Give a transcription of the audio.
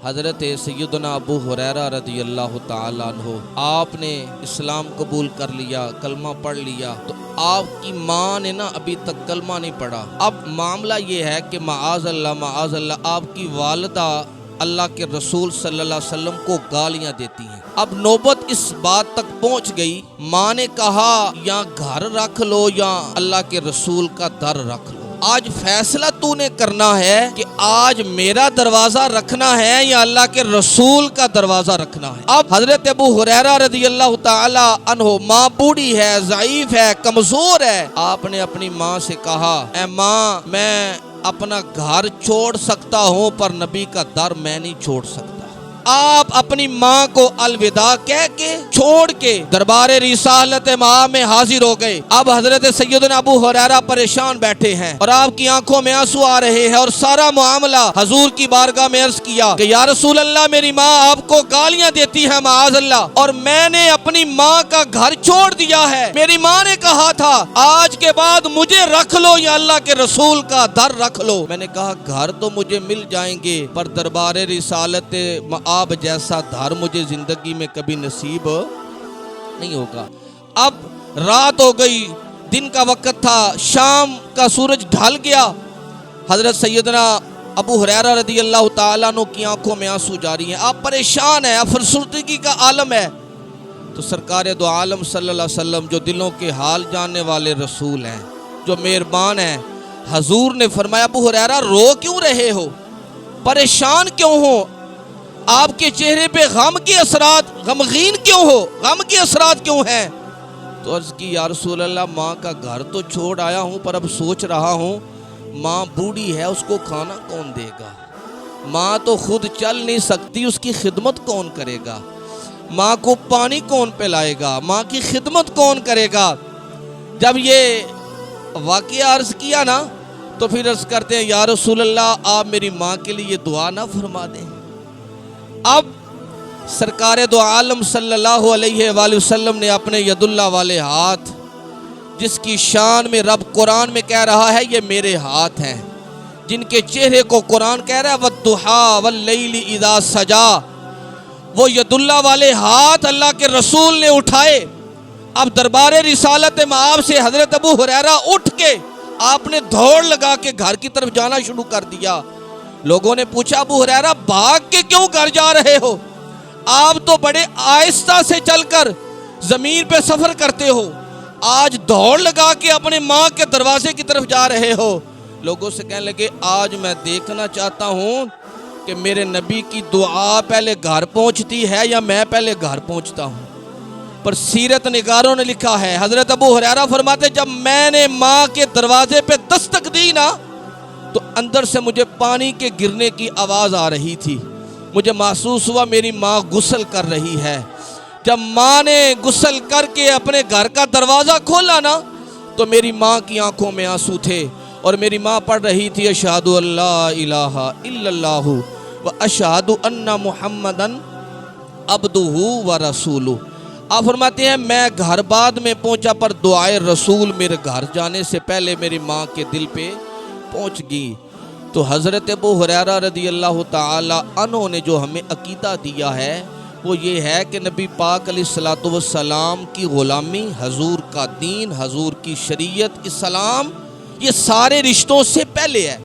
حضرت سیدنا ابو ہریرہ رضی اللہ تعالیٰ عنہ آپ نے اسلام قبول کر لیا، کلمہ پڑھ لیا، تو آپ کی ماں نے نا ابھی تک کلمہ نہیں پڑھا۔ اب معاملہ یہ ہے کہ معاذ اللہ آپ کی والدہ اللہ کے رسول صلی اللہ علیہ وسلم کو گالیاں دیتی ہیں۔ اب نوبت اس بات تک پہنچ گئی، ماں نے کہا یا گھر رکھ لو یا اللہ کے رسول کا در رکھ لو، آج فیصلہ تو نے کرنا ہے کہ آج میرا دروازہ رکھنا ہے یا اللہ کے رسول کا دروازہ رکھنا ہے۔ اب حضرت ابو ہریرہ رضی اللہ تعالی عنہ، ماں بوڑھی ہے، ضعیف ہے، کمزور ہے، آپ نے اپنی ماں سے کہا اے ماں میں اپنا گھر چھوڑ سکتا ہوں پر نبی کا در میں نہیں چھوڑ سکتا۔ آپ اپنی ماں کو الوداع کہہ کے چھوڑ کے دربار رسالت مآب میں حاضر ہو گئے۔ اب حضرت سیدنا ابو ہریرہ پریشان بیٹھے ہیں اور آپ کی آنکھوں میں آنسو آ رہے ہیں، اور سارا معاملہ حضور کی بارگاہ میں عرض کیا کہ یا رسول اللہ میری ماں آپ کو گالیاں دیتی ہے معاذ اللہ، اور میں نے اپنی ماں کا گھر چھوڑ دیا ہے۔ میری ماں نے کہا تھا آج کے بعد مجھے رکھ لو یا اللہ کے رسول کا در رکھ لو۔ میں نے کہا گھر تو مجھے مل جائیں گے پر دربار رسالت مآب جیسا دھر مجھے زندگی میں کبھی نصیب نہیں ہوگا۔ اب رات ہو گئی، دن کا وقت تھا، شام کا سورج ڈھل گیا۔ حضرت سیدنا ابو ہریرہ رضی اللہ تعالیٰ عنہ کی آنکھوں میں آنسو جاری ہیں، آپ پریشان ہیں، افسردگی کا عالم ہے۔ تو سرکار دو عالم صلی اللہ علیہ وسلم جو دلوں کے حال جاننے والے رسول ہیں، جو مہربان ہیں، حضور نے فرمایا ابو ہریرہ رو کیوں رہے ہو، پریشان کیوں ہو، آپ کے چہرے پہ غم کے اثرات، غمگین کیوں ہو، غم کے اثرات کیوں ہیں؟ تو عرض کی یا رسول اللہ ماں کا گھر تو چھوڑ آیا ہوں پر اب سوچ رہا ہوں ماں بوڑھی ہے، اس کو کھانا کون دے گا، ماں تو خود چل نہیں سکتی، اس کی خدمت کون کرے گا، ماں کو پانی کون پلائے گا، ماں کی خدمت کون کرے گا۔ جب یہ واقعہ عرض کیا نا تو پھر عرض کرتے ہیں یا رسول اللہ آپ میری ماں کے لیے دعا نہ فرما دیں۔ اب سرکار دو عالم صلی اللہ علیہ وآلہ وسلم نے اپنے ید اللہ والے ہاتھ، جس کی شان میں رب قرآن میں کہہ رہا ہے یہ میرے ہاتھ ہیں، جن کے چہرے کو قرآن کہہ رہا ہے وَالضُّحَىٰ وَاللَّيْلِ اِذَا سَجَىٰ، وہ ید اللہ والے ہاتھ اللہ کے رسول نے اٹھائے۔ اب دربار رسالت مآب سے حضرت ابو ہریرہ اٹھ کے آپ نے دوڑ لگا کے گھر کی طرف جانا شروع کر دیا۔ لوگوں نے پوچھا ابو ہریرہ بھاگ کے کیوں گھر جا رہے ہو، آپ تو بڑے آہستہ سے چل کر زمین پہ سفر کرتے ہو، آج دوڑ لگا کے اپنے ماں کے دروازے کی طرف جا رہے ہو۔ لوگوں سے کہنے لگے آج میں دیکھنا چاہتا ہوں کہ میرے نبی کی دعا پہلے گھر پہنچتی ہے یا میں پہلے گھر پہنچتا ہوں۔ پر سیرت نگاروں نے لکھا ہے، حضرت ابو ہریرہ فرماتے جب میں نے ماں کے دروازے پہ دستک دی نا تو اندر سے مجھے پانی کے گرنے کی آواز آ رہی تھی، مجھے محسوس ہوا میری ماں غسل کر رہی ہے۔ جب ماں نے غسل کر کے اپنے گھر کا دروازہ کھولا نا تو میری ماں کی آنکھوں میں آنسو تھے، اور میری ماں پڑھ رہی تھی اشہد ان لا الہ الا اللہ و اشہد ان محمدن عبدہ و رسولہ۔ آپ فرماتے ہیں میں گھر بعد میں پہنچا پر دعائے رسول میرے گھر جانے سے پہلے میری ماں کے دل پہ پہنچ گئی۔ تو حضرت ابو ہریرہ رضی اللہ تعالی عنہ نے جو ہمیں عقیدہ دیا ہے وہ یہ ہے کہ نبی پاک علیہ الصلوۃ والسلام کی غلامی، حضور کا دین، حضور کی شریعت، اسلام، یہ سارے رشتوں سے پہلے ہے۔